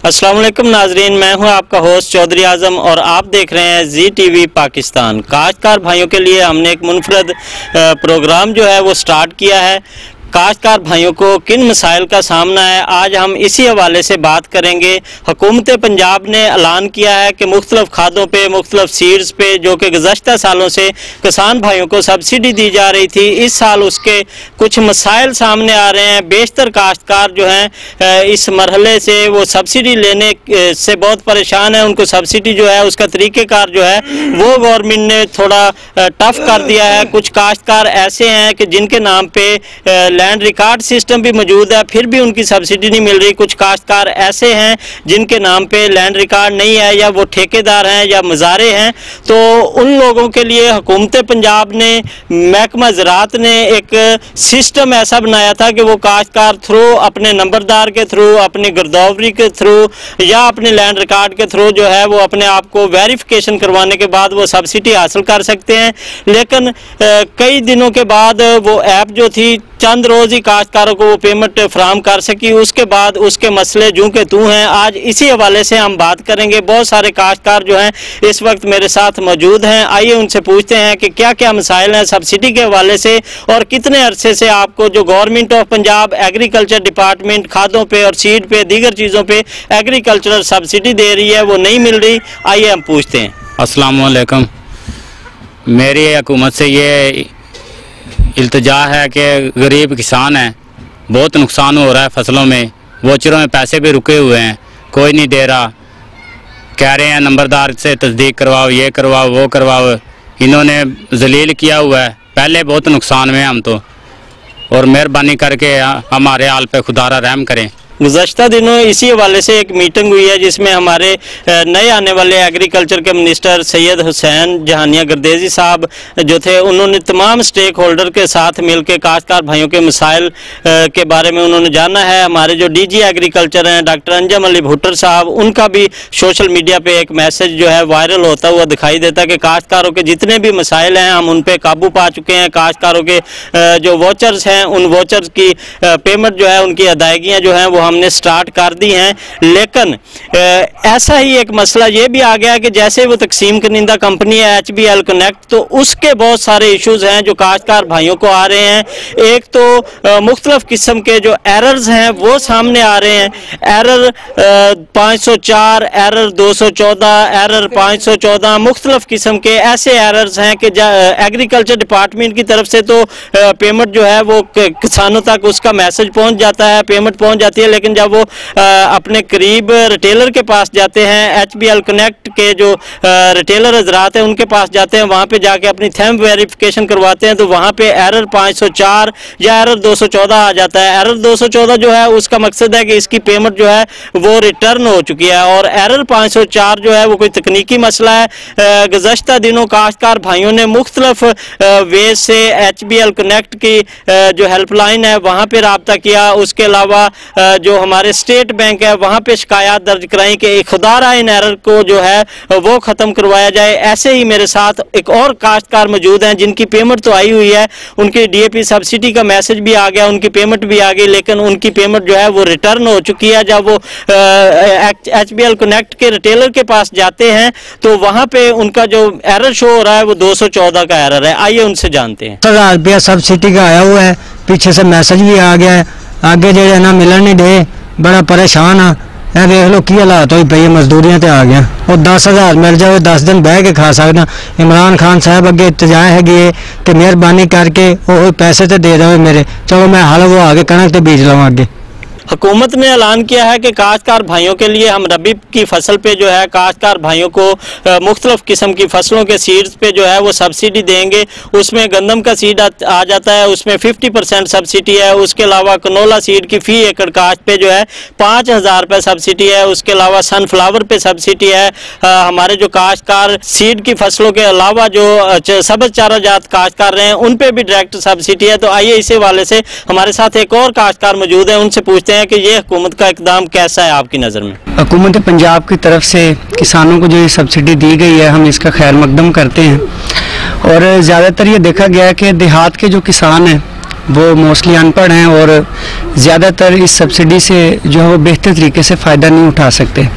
अस्सलाम वालेकुम नाजरीन, मैं हूं आपका होस्ट चौधरी आजम और आप देख रहे हैं ZTV पाकिस्तान। काश्तकार भाइयों के लिए हमने एक मुनफरद प्रोग्राम जो है वो स्टार्ट किया है। काश्तकार भाइयों को किन मसाइल का सामना है, आज हम इसी हवाले से बात करेंगे। हुकूमत पंजाब ने ऐलान किया है कि मुख्तलिफ खादों पे, मुख्तलिफ सीड्स पे जो कि गुज़श्ता सालों से किसान भाइयों को सब्सिडी दी जा रही थी, इस साल उसके कुछ मसाइल सामने आ रहे हैं। बेशतर काश्तकार जो हैं इस मरहले से वो सब्सिडी लेने से बहुत परेशान है। उनको सब्सिडी जो है उसका तरीक़ेकार जो है वो गवर्नमेंट ने थोड़ा टफ कर दिया है। कुछ काश्तकार ऐसे हैं कि जिनके नाम पे लैंड रिकॉर्ड सिस्टम भी मौजूद है, फिर भी उनकी सब्सिडी नहीं मिल रही। कुछ काश्तकार ऐसे हैं जिनके नाम पे लैंड रिकॉर्ड नहीं है, या वो ठेकेदार हैं या मज़ारे हैं। तो उन लोगों के लिए हुकूमत पंजाब ने, महकमा ज़राअत ने एक सिस्टम ऐसा बनाया था कि वो काश्तकार थ्रू अपने नंबरदार के थ्रू, अपनी गिरदावरी के थ्रू या अपने लैंड रिकॉर्ड के थ्रू जो है वो अपने आप को वेरिफिकेशन करवाने के बाद वो सब्सिडी हासिल कर सकते हैं। लेकिन कई दिनों के बाद वो ऐप जो थी चंद रोज़ ही काश्तकारों को वो पेमेंट फराहम कर सकी, उसके बाद उसके मसले जूं के तू हैं। आज इसी हवाले से हम बात करेंगे। बहुत सारे काश्तकार जो हैं इस वक्त मेरे साथ मौजूद हैं। आइए उनसे पूछते हैं कि क्या क्या मसाइल हैं सब्सिडी के हवाले से, और कितने अरसे से आपको जो government of Punjab agriculture department खादों पे और सीड पे, दीगर चीज़ों पे एग्रीकल्चरल सब्सिडी दे रही है, वो नहीं मिल रही। आइए हम पूछते हैं। अस्सलाम वालेकुम। मेरी हुकूमत से ये इल्तिजा है कि गरीब किसान हैं, बहुत नुकसान हो रहा है फसलों में। वोचरों में पैसे भी रुके हुए हैं, कोई नहीं दे रहा। कह रहे हैं नंबरदार से तस्दीक करवाओ, ये करवाओ, वो करवाओ। इन्होंने जलील किया हुआ है। पहले बहुत नुकसान में हम तो, और मेहरबानी करके हमारे हाल पे खुदारा रहम करें। गुज़श्ता दिनों इसी हवाले से एक मीटिंग हुई है जिसमें हमारे नए आने वाले एग्रीकल्चर के मिनिस्टर सैयद हुसैन जहानिया गर्देजी साहब जो थे, उन्होंने तमाम स्टेक होल्डर के साथ मिलकर काश्तकार भाइयों के मसाइल के बारे में उन्होंने जाना है। हमारे जो DG एग्रीकल्चर हैं डॉक्टर अंजम अली भुट्टर साहब, उनका भी सोशल मीडिया पे एक मैसेज जो है वायरल होता हुआ दिखाई देता है कि काश्तकारों के जितने भी मसाइल हैं हम उन पर काबू पा चुके हैं। काश्तकारों के जो वोचर्स हैं, उन वोचर्स की पेमेंट जो है, उनकी अदायगियाँ जो हैं वो हमने स्टार्ट कर दी हैं। लेकिन ऐसा ही एक मसला ये भी आ गया कि जैसे वो तकसीम करनिंदा कंपनी है HBL कनेक्ट, तो उसके बहुत सारे इश्यूज हैं जो काश्तकार भाइयों को आ रहे हैं। एक तो मुख्तलिफ किस्म के जो एरर्स हैं वो सामने आ रहे हैं। एरर 504, एरर 214, एरर 514, मुख्तलिफ किस्म के ऐसे एरर्स हैं कि एग्रीकल्चर डिपार्टमेंट की तरफ से तो पेमेंट जो है वो किसानों तक उसका मैसेज पहुंच जाता है, पेमेंट पहुंच जाती है। लेकिन जब वो अपने करीब रिटेलर के पास जाते हैं, HBL कनेक्ट के जो रिटेलर हजरात हैं उनके पास जाते हैं, वहाँ पे जाके अपनी थैम्प वेरिफिकेशन करवाते हैं, तो वहाँ पे एरर 504 या एरर 214 आ जाता है। एरर 214 जो है उसका मकसद है कि इसकी पेमेंट जो है वो रिटर्न हो चुकी है, और एरर 504 जो है वो कोई तकनीकी मसला है। गुज़श्ता दिनों काश्तकार भाइयों ने मुख्तलिफ वे से HBL कनेक्ट की जो हेल्पलाइन है वहाँ पर रब्ता किया। उसके अलावा जो हमारे स्टेट बैंक है वहाँ पे शिकायत दर्ज कराई कि खुदारा इन एरर को जो है वो ख़त्म करवाया जाए। ऐसे ही मेरे साथ एक और काश्तकार मौजूद हैं जिनकी पेमेंट तो आई हुई है, उनकी DAP सब्सिडी का मैसेज भी आ गया, उनकी पेमेंट भी आ गई, लेकिन उनकी पेमेंट जो है वो रिटर्न हो चुकी है। जब वो HBL कनेक्ट के रिटेलर के पास जाते हैं तो वहाँ पे उनका जो एरर शो हो रहा है वो 214 का एरर है। आइए उनसे जानते हैं। 1000 रुपया सब्सिडी का आया हुआ है, पीछे से मैसेज भी आ गया है, आगे जो है ना मिलन नहीं दे, बड़ा परेशान हाँ। देख लो की हालात हो पे मजदूरियां ते आ गया, और 10,000 मिल जाए 10 दिन बह के खा सकना। इमरान खान साहब अगे इल्तिजा है कि मेहरबानी करके वो पैसे तो दे दो मेरे, चलो मैं हल वो आगे कणक तो बीज लूँ अगे। हुकूमत ने ऐलान किया है कि काश्तकार भाइयों के लिए हम रबी की फसल पे जो है काश्तकार भाइयों को मुख्तलिफ किस्म की फसलों के सीड्स पे जो है वो सब्सिडी देंगे। उसमें गंदम का सीड आ जाता है, उसमें 50% सब्सिडी है। उसके अलावा कनोला सीड की फ़ी एकड़ काश्त पे जो है 5,000 रुपये सब्सिडी है। उसके अलावा सनफ्लावर पे सब्सिडी है। हमारे जो काश्तकार सीड की फसलों के अलावा जो सब्ज़ चारा जात काश्तकार रहे हैं उन पर भी डायरेक्ट सब्सिडी है। तो आइए इसी वाले से हमारे साथ एक और काश्तकार मौजूद है, उनसे पूछते हैं कि ये हुकूमत का इकदाम कैसा है आपकी नज़र में। हुकूमत पंजाब की तरफ से किसानों को जो ये सब्सिडी दी गई है हम इसका खैर मकदम करते हैं, और ज़्यादातर ये देखा गया है कि देहात के जो किसान हैं वो मोस्टली अनपढ़ हैं और ज़्यादातर इस सब्सिडी से जो है वो बेहतर तरीके से फ़ायदा नहीं उठा सकते।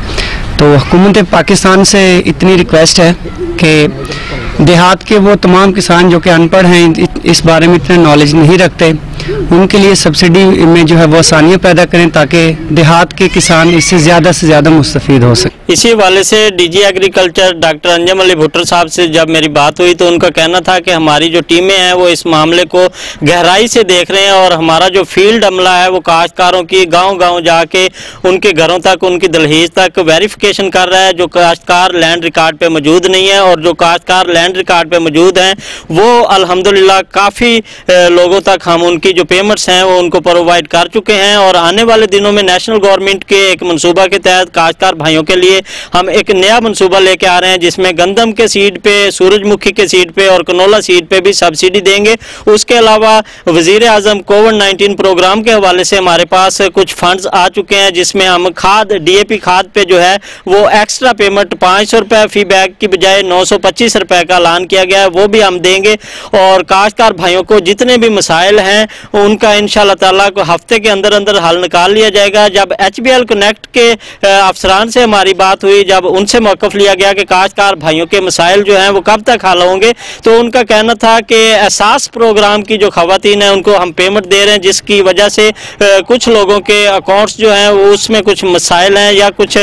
तो हुकूमत पाकिस्तान से इतनी रिक्वेस्ट है कि देहात के वो तमाम किसान जो कि अनपढ़ हैं, इस बारे में इतना नॉलेज नहीं रखते, उनके लिए सब्सिडी में जो है वो आसानियाँ पैदा करें ताकि देहात के किसान इससे ज़्यादा मुस्तफ़ीद हो सकें। इसी वाले से DG agriculture doctor Anjum Ali Bhuttar sahab से जब मेरी बात हुई तो उनका कहना था कि हमारी जो टीमें हैं वो इस मामले को गहराई से देख रहे हैं और हमारा जो फील्ड अमला है वो काश्तकारों की गांव-गांव जाके उनके घरों तक, उनकी दलहीज तक वेरिफिकेशन कर रहा है। जो काश्तकार लैंड रिकॉर्ड पे मौजूद नहीं है और जो काश्तकार लैंड रिकॉर्ड पे मौजूद हैं वो अल्हम्दुलिल्लाह काफ़ी लोगों तक हम उनकी जो पेमेंट्स हैं वो उनको प्रोवाइड कर चुके हैं। और आने वाले दिनों में नेशनल गवर्नमेंट के एक मनसूबा के तहत काश्तकार भाइयों के लिए हम एक नया मनसूबा लेके आ रहे हैं जिसमें गंदम के सीड पे, सूरजमुखी के सीड पे और कनोला सीड पे भी सब्सिडी देंगे। उसके अलावा वजीर आजम कोविड-19 प्रोग्राम के हवाले से हमारे पास कुछ फंड्स आ चुके हैं जिसमें हम खाद, DAP खाद पे जो है वो एक्स्ट्रा पेमेंट 500 रुपये फी बैग की बजाय 925 रुपये का ऐलान किया गया है, वो भी हम देंगे। और काश्तकार भाइयों को जितने भी मसाइल हैं उनका इंशाअल्लाह ताला को हफ्ते के अंदर अंदर हल निकाल लिया जाएगा। जब HBL कनेक्ट के अफसरान से हमारी बात हुई, जब उनसे मौक़िफ़ लिया गया कि काश्तकार भाइयों के मसाइल जो हैं वो कब तक हल होंगे, तो उनका कहना था कि एहसास प्रोग्राम की जो ख़वातीन हैं उनको हम पेमेंट दे रहे हैं जिसकी वजह से कुछ लोगों के अकाउंट्स जो हैं वो उसमें कुछ मसाइल हैं या कुछ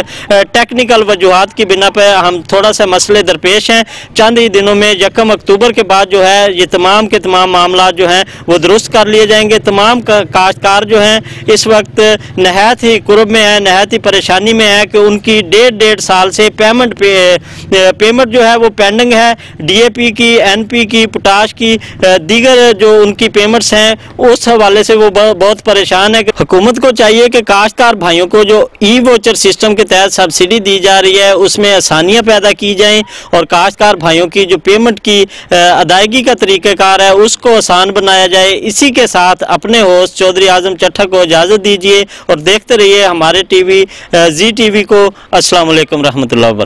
टेक्निकल वजूहात की बिना पर हम थोड़ा सा मसले दरपेश हैं। चंद ही दिनों में 1 अक्टूबर के बाद जो है ये तमाम के तमाम मामला जो हैं वो दुरुस्त कर लिए जाएंगे। तमाम काश्तकार जो हैं इस वक्त नहायत ही कुर्ब में है, नहायत ही परेशानी में है कि उनकी डेढ़ साल से पेमेंट जो है वो पेंडिंग है। DAP की, NP की, पोटाश की, दीगर जो उनकी पेमेंट्स हैं उस हवाले से वो बहुत परेशान है। हुकूमत को चाहिए कि काश्तकार भाइयों को जो ई-वोचर सिस्टम के तहत सब्सिडी दी जा रही है उसमें आसानियाँ पैदा की जाएँ और काश्तकार भाइयों की जो पेमेंट की अदायगी का तरीक़ाकार है उसको आसान बनाया जाए। इसी के साथ अपने होस्ट चौधरी आजम चट्ठा को इजाज़त दीजिए और देखते रहिए हमारे TV ZTV को। अस्सलाम वालेकुम रहमतुल्लाह।